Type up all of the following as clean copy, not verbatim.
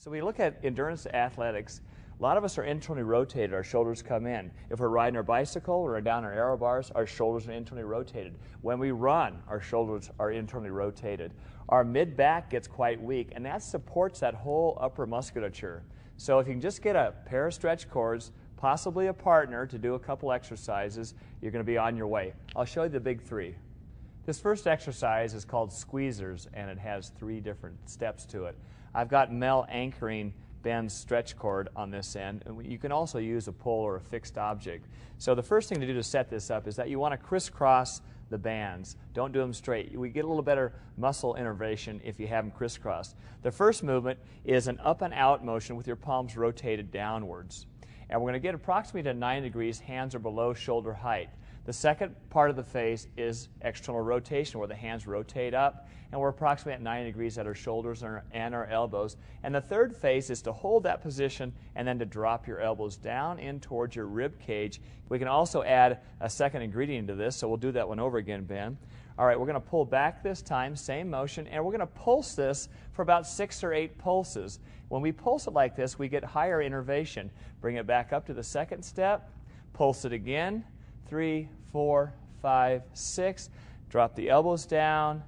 So we look at endurance athletics. A lot of us are internally rotated. Our shoulders come in. If we're riding our bicycle or down our aero bars, our shoulders are internally rotated. When we run, our shoulders are internally rotated. Our mid-back gets quite weak, and that supports that whole upper musculature. So if you can just get a pair of stretch cords, possibly a partner to do a couple exercises, you're going to be on your way. I'll show you the big three. This first exercise is called squeezers, and it has 3 different steps to it. I've got Mel anchoring Ben's stretch cord on this end. You can also use a pole or a fixed object. So the first thing to do to set this up is that you want to crisscross the bands. Don't do them straight. We get a little better muscle innervation if you have them crisscrossed. The first movement is an up and out motion with your palms rotated downwards. And we're going to get approximately to 90 degrees, hands are below shoulder height. The second part of the phase is external rotation, where the hands rotate up, and we're approximately at 90 degrees at our shoulders and our elbows. And the third phase is to hold that position and then to drop your elbows down in towards your rib cage. We can also add a second ingredient to this, so we'll do that one over again, Ben. All right, we're going to pull back this time, same motion, and we're going to pulse this for about 6 or 8 pulses. When we pulse it like this, we get higher innervation. Bring it back up to the second step, pulse it again. 3, 4, 5, 6. Drop the elbows down.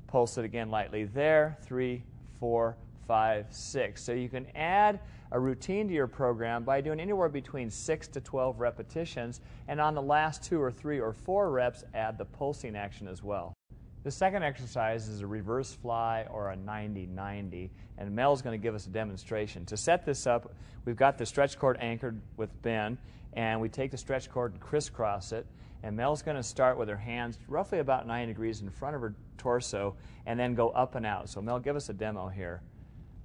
Pulse it again lightly there. 3, 4, 5, 6. So you can add a routine to your program by doing anywhere between 6 to 12 repetitions, and on the last 2 or 3 or 4 reps, add the pulsing action as well. The second exercise is a reverse fly or a 90-90, and Mel's going to give us a demonstration. To set this up, we've got the stretch cord anchored with Ben, and we take the stretch cord and crisscross it, and Mel's going to start with her hands roughly about 90 degrees in front of her torso and then go up and out. So Mel, give us a demo here.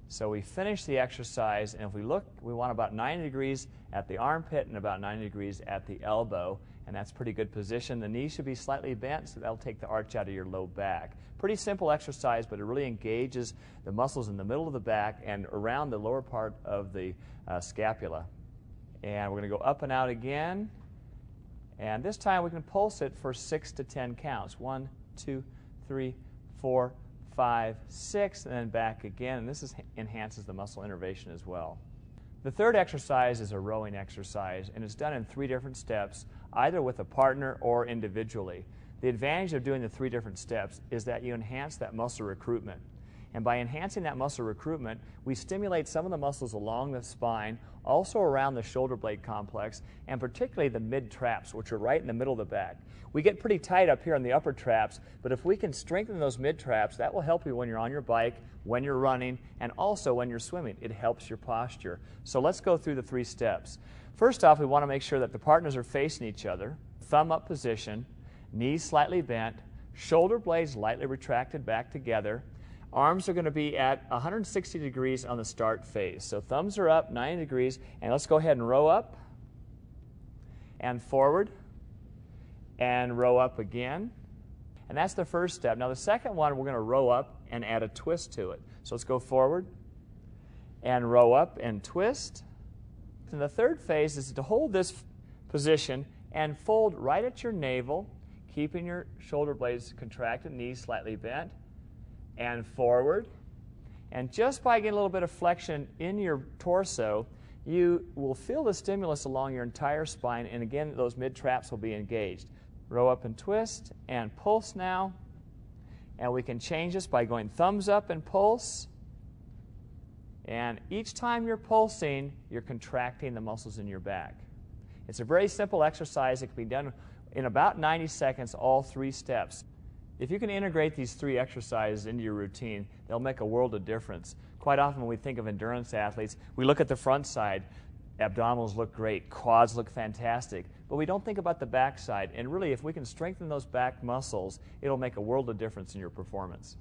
So we finish the exercise, and if we look, we want about 90 degrees at the armpit and about 90 degrees at the elbow, and that's pretty good position. The knee should be slightly bent, so that'll take the arch out of your low back. Pretty simple exercise, but it really engages the muscles in the middle of the back and around the lower part of the scapula. And we're going to go up and out again, and this time we can pulse it for 6 to 10 counts. 1, 2, 3, 4, 5, 6, and then back again, and this enhances the muscle innervation as well. The third exercise is a rowing exercise, and it's done in 3 different steps, either with a partner or individually. The advantage of doing the 3 different steps is that you enhance that muscle recruitment. And by enhancing that muscle recruitment, we stimulate some of the muscles along the spine, also around the shoulder blade complex, and particularly the mid-traps, which are right in the middle of the back. We get pretty tight up here on the upper traps, but if we can strengthen those mid-traps, that will help you when you're on your bike, when you're running, and also when you're swimming. It helps your posture. So let's go through the 3 steps. First off, we want to make sure that the partners are facing each other, thumb up position, knees slightly bent, shoulder blades lightly retracted back together. Arms are going to be at 160 degrees on the start phase. So thumbs are up, 90 degrees, and let's go ahead and row up and forward and row up again. And that's the first step. Now the second one, we're going to row up and add a twist to it. So let's go forward and row up and twist. And the third phase is to hold this position and fold right at your navel, keeping your shoulder blades contracted, knees slightly bent, and forward. And just by getting a little bit of flexion in your torso, you will feel the stimulus along your entire spine, and again, those mid-traps will be engaged. Row up and twist, and pulse now. And we can change this by going thumbs up and pulse. And each time you're pulsing, you're contracting the muscles in your back. It's a very simple exercise. It can be done in about 90 seconds, all 3 steps. If you can integrate these 3 exercises into your routine, they'll make a world of difference. Quite often when we think of endurance athletes, we look at the front side. Abdominals look great, quads look fantastic, but we don't think about the back side. And really, if we can strengthen those back muscles, it'll make a world of difference in your performance.